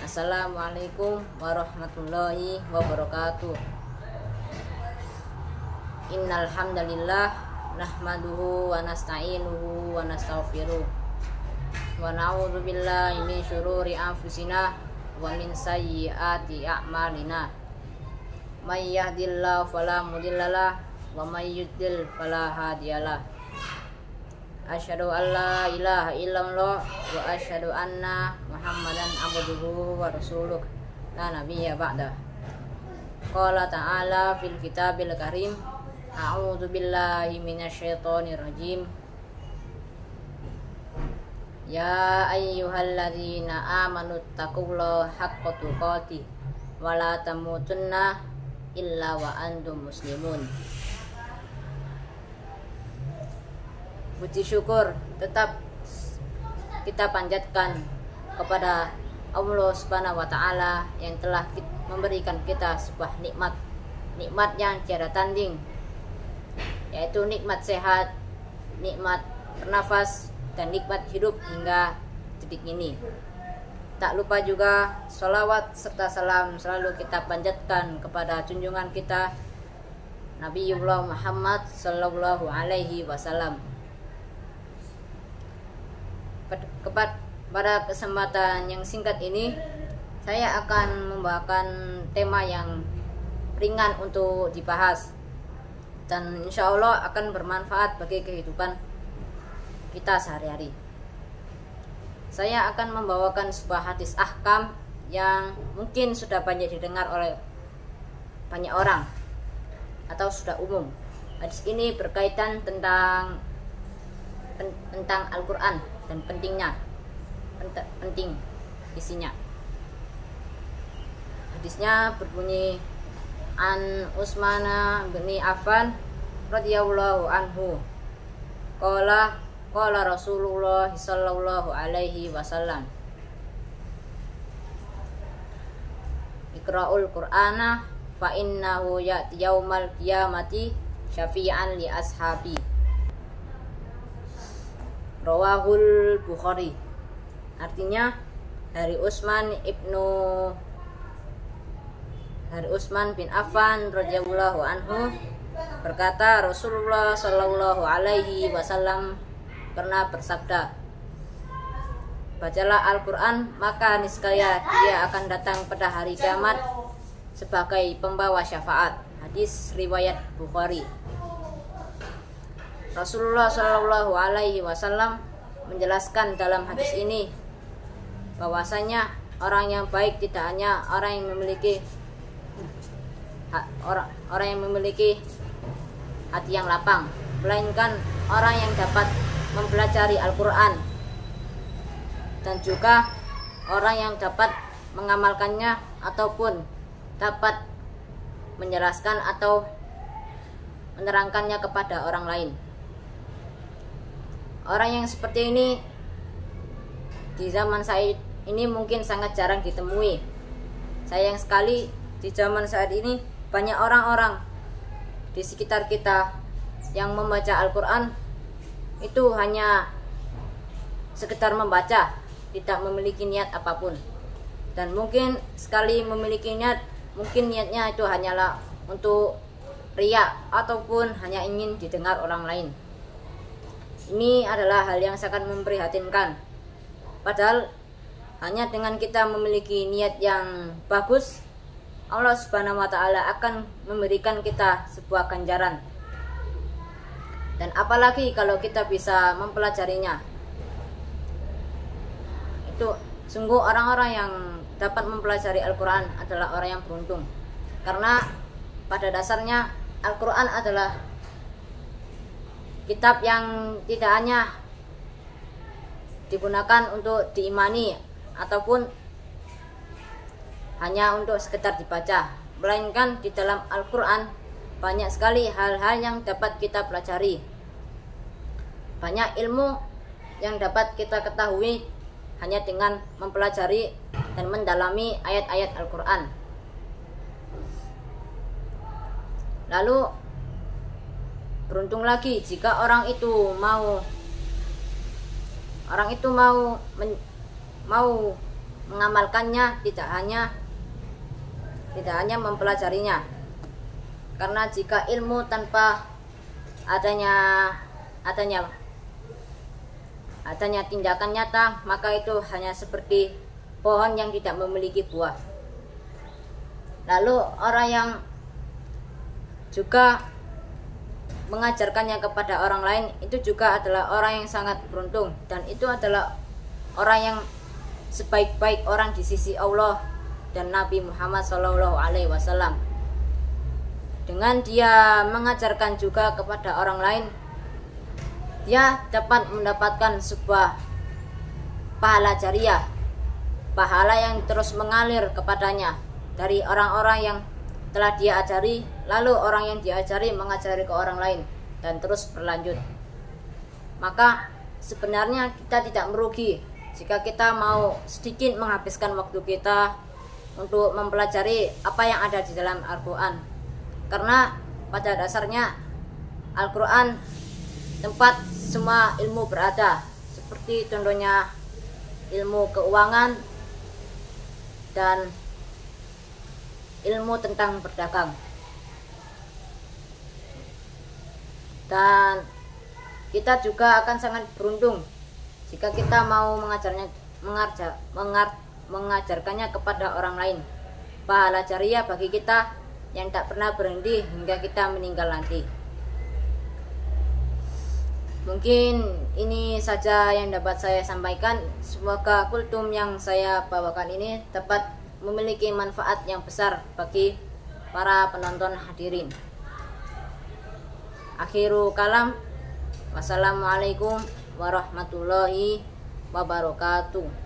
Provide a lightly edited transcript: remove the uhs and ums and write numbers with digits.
Assalamualaikum warahmatullahi wabarakatuh. Innal hamdalillah nahmaduhu wa nasta'inuhu wa nastaghfiruh wa na'udzu billahi min syururi anfusina wa min sayyiati a'malina. May yahdihillahu fala mudhillalah wa may yudlil fala hadiyalah. Asyhadu an la ilaha illallah wa asyhadu anna Muhammadan abduhu wa rasuluh la nabiyya ba'da. Qala ta'ala fil kitabil karim, a'udzu billahi minasyaitonir rajim. Ya ayyuhalladzina amanu taqullaha haqqa tuqatih wa la tamutunna illa wa antum muslimun. Puji syukur tetap kita panjatkan kepada Allah Subhanahu wa taala yang telah memberikan kita sebuah nikmat yang tiada tanding, yaitu nikmat sehat, nikmat bernafas, dan nikmat hidup hingga detik ini. Tak lupa juga sholawat serta salam selalu kita panjatkan kepada junjungan kita Nabiullah Muhammad sallallahu alaihi wasallam. Pada kesempatan yang singkat ini, saya akan membawakan tema yang ringan untuk dibahas dan insya Allah akan bermanfaat bagi kehidupan kita sehari-hari. Saya akan membawakan sebuah hadis ahkam yang mungkin sudah banyak didengar oleh banyak orang atau sudah umum. Hadis ini berkaitan tentang Al-Quran dan penting isinya. Hadisnya berbunyi, an Utsman bin Affan radhiyallahu anhu qala Rasulullah sallallahu alaihi wasallam, Iqra'ul Qur'ana fa innahu ya'ti yaumal qiyamati syafi'an li ashabi. Rawahul Bukhari. Artinya dari Utsman bin Affan radhiyallahu anhu berkata, Rasulullah sallallahu alaihi wasallam pernah bersabda, bacalah Al-Quran maka niscaya dia akan datang pada hari kiamat sebagai pembawa syafaat. Hadis riwayat Bukhari. Rasulullah Shallallahu Alaihi Wasallam menjelaskan dalam hadis ini bahwasanya orang yang baik tidak hanya orang yang memiliki hati yang lapang, melainkan orang yang dapat mempelajari Al-Quran dan juga orang yang dapat mengamalkannya ataupun dapat menjelaskan atau menerangkannya kepada orang lain. Orang yang seperti ini di zaman saya ini mungkin sangat jarang ditemui. Sayang sekali di zaman saat ini banyak orang-orang di sekitar kita yang membaca Al-Quran itu hanya sekedar membaca, tidak memiliki niat apapun. Dan mungkin sekali memiliki niat, mungkin niatnya itu hanyalah untuk riya ataupun hanya ingin didengar orang lain. Ini adalah hal yang sangat memprihatinkan. Padahal hanya dengan kita memiliki niat yang bagus, Allah Subhanahu wa taala akan memberikan kita sebuah ganjaran. Dan apalagi kalau kita bisa mempelajarinya. Itu sungguh orang-orang yang dapat mempelajari Al-Quran adalah orang yang beruntung. Karena pada dasarnya Al-Quran adalah kitab yang tidak hanya digunakan untuk diimani ataupun hanya untuk sekedar dibaca, melainkan di dalam Al-Quran banyak sekali hal-hal yang dapat kita pelajari. Banyak ilmu yang dapat kita ketahui hanya dengan mempelajari dan mendalami ayat-ayat Al-Quran. Lalu beruntung lagi jika orang itu mau mengamalkannya, tidak hanya mempelajarinya. Karena jika ilmu tanpa adanya tindakan nyata, maka itu hanya seperti pohon yang tidak memiliki buah. Lalu orang yang juga mengajarkannya kepada orang lain itu juga adalah orang yang sangat beruntung, dan itu adalah orang yang sebaik-baik orang di sisi Allah dan Nabi Muhammad SAW. Dengan dia mengajarkan juga kepada orang lain, dia dapat mendapatkan sebuah pahala jariah, pahala yang terus mengalir kepadanya dari orang-orang yang telah dia ajari, lalu orang yang diajari mengajari ke orang lain, dan terus berlanjut. Maka sebenarnya kita tidak merugi jika kita mau sedikit menghabiskan waktu kita untuk mempelajari apa yang ada di dalam Al-Quran. Karena pada dasarnya Al-Quran tempat semua ilmu berada, seperti contohnya ilmu keuangan dan ilmu tentang berdagang. Dan kita juga akan sangat beruntung jika kita mau mengajarkannya kepada orang lain. Pahala jariah bagi kita yang tak pernah berhenti hingga kita meninggal nanti. Mungkin ini saja yang dapat saya sampaikan. Semoga kultum yang saya bawakan ini dapat memiliki manfaat yang besar bagi para penonton hadirin. Akhiru kalam, wassalamualaikum warahmatullahi wabarakatuh.